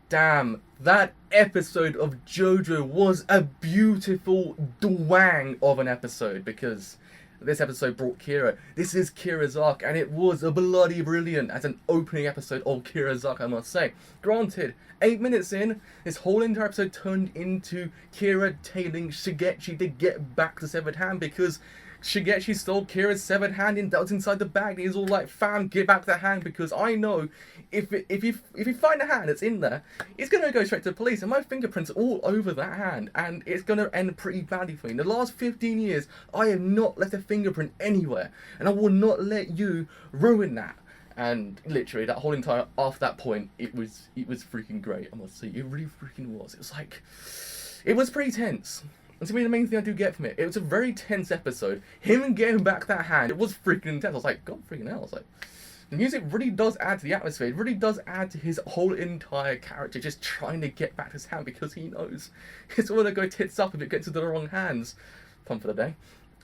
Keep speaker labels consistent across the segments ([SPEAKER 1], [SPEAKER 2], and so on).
[SPEAKER 1] Damn, that episode of JoJo was a beautiful DUWANG of an episode, because this episode brought Kira. This is Kira's arc, and it was a bloody brilliant as an opening episode of Kira's arc, I must say. Granted, 8 minutes in, this whole entire episode turned into Kira tailing Shigechi to get back the severed hand, because Shigechi stole Kira's severed hand and that was inside the bag. And he's all like, "Fam, give back the hand, because I know if you find a hand that's in there, it's gonna go straight to the police, and my fingerprints are all over that hand, and it's gonna end pretty badly for me. In the last 15 years, I have not left a fingerprint anywhere, and I will not let you ruin that." And literally, that whole entire after that point, it was freaking great. I must say, it really freaking was. It was like, it was pretty tense. And to me, the main thing I do get from it was a very tense episode. Him getting back that hand, it was freaking intense. I was like, God freaking hell. I was like, the music really does add to the atmosphere. It really does add to his whole entire character, just trying to get back his hand, because he knows it's all gonna go tits up if it gets into the wrong hands. Fun for the day.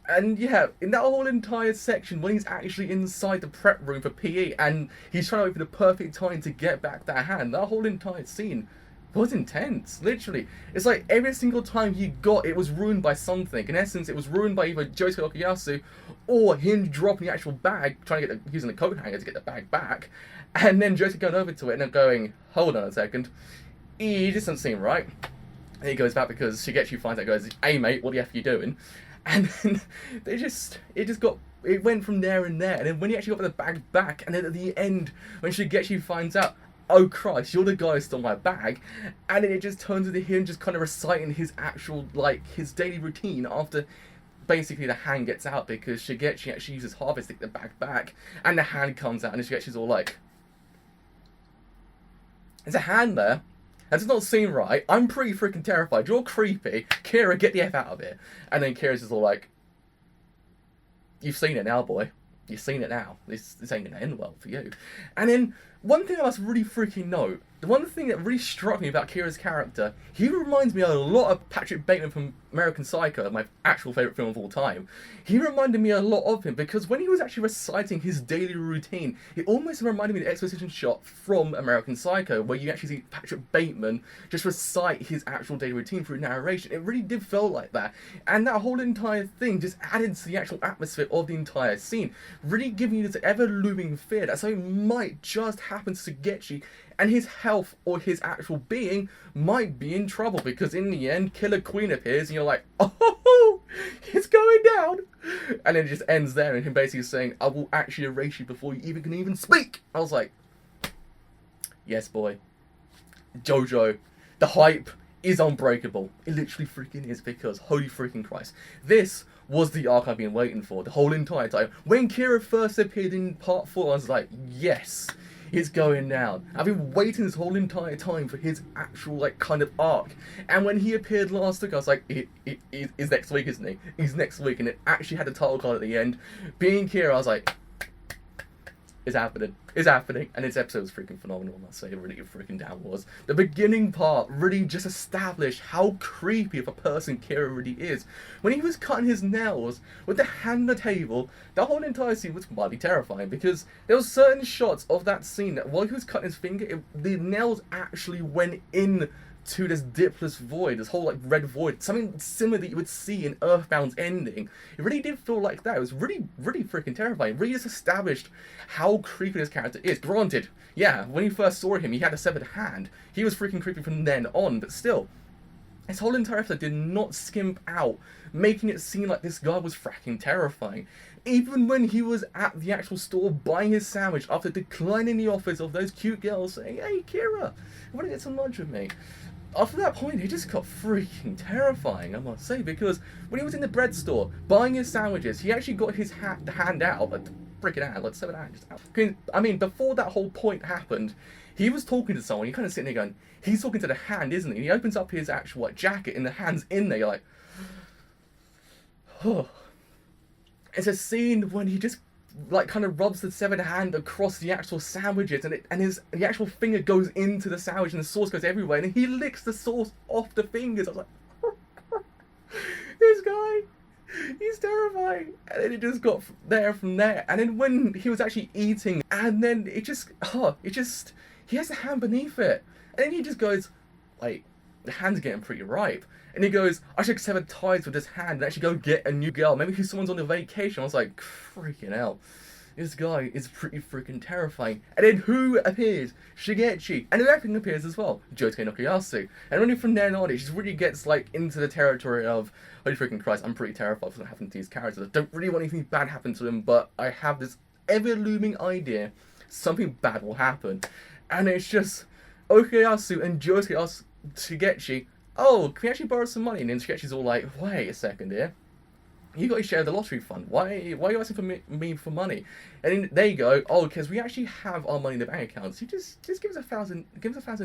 [SPEAKER 1] And yeah, in that whole entire section, when he's actually inside the prep room for PE and he's trying to wait for the perfect time to get back that hand, that whole entire scene was intense, literally. It's like every single time he got it was ruined by something. In essence, it was ruined by either Josuke Okuyasu or him dropping the actual bag, trying to get using the coat hanger to get the bag back, and then Josuke going over to it and then going, "Hold on a second, it doesn't seem right." And he goes back because Shigechi finds out, goes, "Hey mate, what the F are you doing?" And then it went from there and there. And then when he actually got the bag back, and then at the end, when Shigechi finds out, "Oh Christ, you're the guy who stole my bag," and then it just turns into him just kind of reciting his actual, like, his daily routine after basically the hand gets out, because Shigechi actually uses Harvest to get the bag back, and the hand comes out, and Shigechi's all like, "There's a hand there. That does not seem right. I'm pretty freaking terrified. You're creepy. Kira, get the F out of it." And then Kira's just all like, "You've seen it now, boy. You've seen it now. This ain't gonna end well for you." And then one thing I must really freaking note, the one thing that really struck me about Kira's character, he reminds me a lot of Patrick Bateman from American Psycho, my actual favourite film of all time. He reminded me a lot of him, because when he was actually reciting his daily routine, it almost reminded me of the exposition shot from American Psycho, where you actually see Patrick Bateman just recite his actual daily routine through narration. It really did feel like that. And that whole entire thing just added to the actual atmosphere of the entire scene, really giving you this ever-looming fear that something might just happen to Shigechi, and his health or his actual being might be in trouble, because in the end, Killer Queen appears and you're like, "Oh, it's going down." And then it just ends there, and him basically saying, "I will actually erase you before you even can speak." I was like, yes boy, JoJo, the hype is unbreakable. It literally freaking is, because holy freaking Christ, this was the arc I've been waiting for the whole entire time. When Kira first appeared in part 4, I was like, yes, it's going down. I've been waiting this whole entire time for his actual, like, kind of arc. And when he appeared last week, I was like, he's next week, isn't he? He's next week. And it actually had a title card at the end. Being Kira, I was like, it's happening. It's happening. And this episode was freaking phenomenal, I must say. It really freaking damn was. The beginning part really just established how creepy of a person Kira really is. When he was cutting his nails with the hand on the table, the whole entire scene was mildly terrifying, because there were certain shots of that scene that while he was cutting his finger, the nails actually went in to this dipless void, this whole like red void, something similar that you would see in Earthbound's ending. It really did feel like that. It was really freaking terrifying. It really just established how creepy this character is. Granted, yeah, when you first saw him, he had a severed hand. He was freaking creepy from then on, but still, this whole entire episode did not skimp out, making it seem like this guy was fracking terrifying. Even when he was at the actual store buying his sandwich after declining the offers of those cute girls saying, "Hey Kira, you want to get some lunch with me?" After that point, it just got freaking terrifying, I must say, because when he was in the bread store buying his sandwiches, he actually got his hand out, like, freaking out, like, severed hand, just out. I mean, before that whole point happened, he was talking to someone, you're kind of sitting there going, he's talking to the hand, isn't he? And he opens up his actual, like, jacket, and the hand's in there, you're like, oh. It's a scene when he just, like, kind of rubs the severed hand across the actual sandwiches, and the actual finger goes into the sandwich, and the sauce goes everywhere, and he licks the sauce off the fingers. I was like, this guy, he's terrifying. And then it just got there from there. And then when he was actually eating, and then he has a hand beneath it. And then he just goes, like, the hand's getting pretty ripe. And he goes, I should sever ties with this hand and actually go get a new girl. Maybe someone's on a vacation. I was like, freaking hell. This guy is pretty freaking terrifying. And then who appears? Shigechi. And everything appears as well. Josuke Nokuyasu. And really from then on, it just really gets, like, into the territory of, holy freaking Christ, I'm pretty terrified of what's happening to these characters. I don't really want anything bad to happen to them, but I have this ever-looming idea something bad will happen. And it's just, Okuyasu and Josuke ask Shigechi, oh, can we actually borrow some money? And then Shigechi's all like, wait a second here. You got to share the lottery fund. Why are you asking for me for money? And then they go, oh, because we actually have our money in the bank account. So just give us 1,000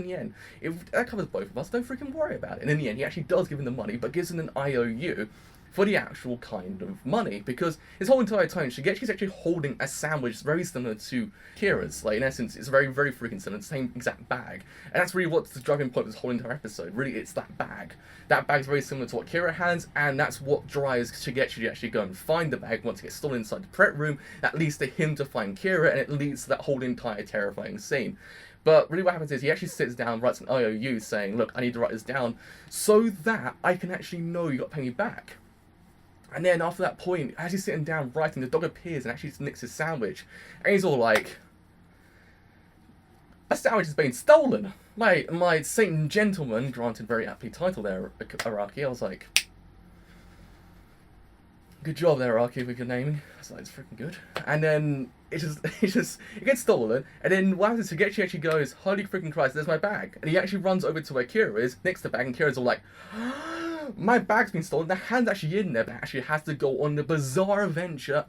[SPEAKER 1] yen. If that covers both of us, don't freaking worry about it. And in the end, he actually does give him the money, but gives him an IOU for the actual kind of money, because his whole entire time Shigechi's actually holding a sandwich very similar to Kira's. Like, in essence, it's very, very freaking similar, the same exact bag. And that's really what's the driving point of this whole entire episode. Really, it's that bag. That bag's very similar to what Kira has, and that's what drives Shigechi to actually go and find the bag once it gets stolen inside the prep room. That leads to him to find Kira, and it leads to that whole entire terrifying scene. But really what happens is he actually sits down, writes an IOU saying, look, I need to write this down so that I can actually know you got to pay me back. And then after that point, as he's sitting down writing, the dog appears and actually nicks his sandwich. And he's all like, a sandwich has been stolen. My Saint Gentleman, granted very aptly titled there, Araki. I was like, good job there, Araki, with your naming. I was like, it's freaking good. And then it gets stolen. And then what happens is Shigechi actually goes, holy freaking Christ, there's my bag. And he actually runs over to where Kira is, nicks the bag, and Kira's all like, my bag's been stolen, the hand's actually in there, but actually has to go on the bizarre adventure,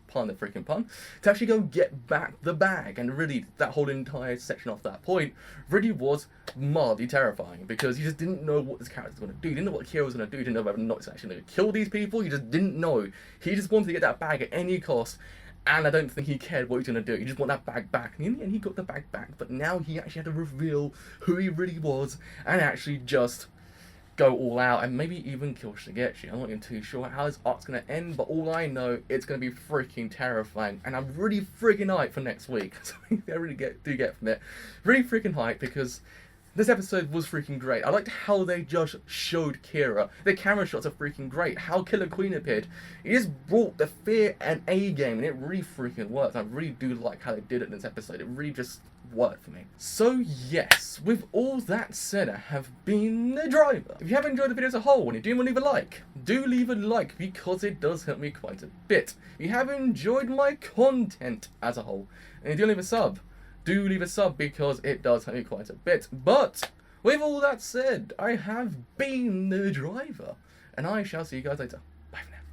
[SPEAKER 1] pardon the freaking pun, to actually go get back the bag. And really, that whole entire section off that point really was mildly terrifying, because you just didn't know what this character was going to do. You didn't know what Kira was going to do. You didn't know whether or not he's actually going to kill these people. You just didn't know. He just wanted to get that bag at any cost, and I don't think he cared what he was going to do. He just wanted that bag back. And in the end, he got the bag back, but now he actually had to reveal who he really was, and actually just go all out and maybe even kill Shigechi. I'm not even too sure how this arc's going to end, but all I know, it's going to be freaking terrifying, and I'm really freaking hyped for next week. I really do get from it. Really freaking hyped, because this episode was freaking great. I liked how they just showed Kira. The camera shots are freaking great. How Killer Queen appeared. It just brought the fear and A game, and it really freaking worked. I really do like how they did it in this episode. It really just worked for me. So yes, with all that said, I have been the driver. If you have enjoyed the video as a whole and you do want to leave a like, do leave a like, because it does help me quite a bit. If you have enjoyed my content as a whole, and you do leave a sub, do leave a sub, because it does help me quite a bit. But with all that said, I have been the driver, and I shall see you guys later.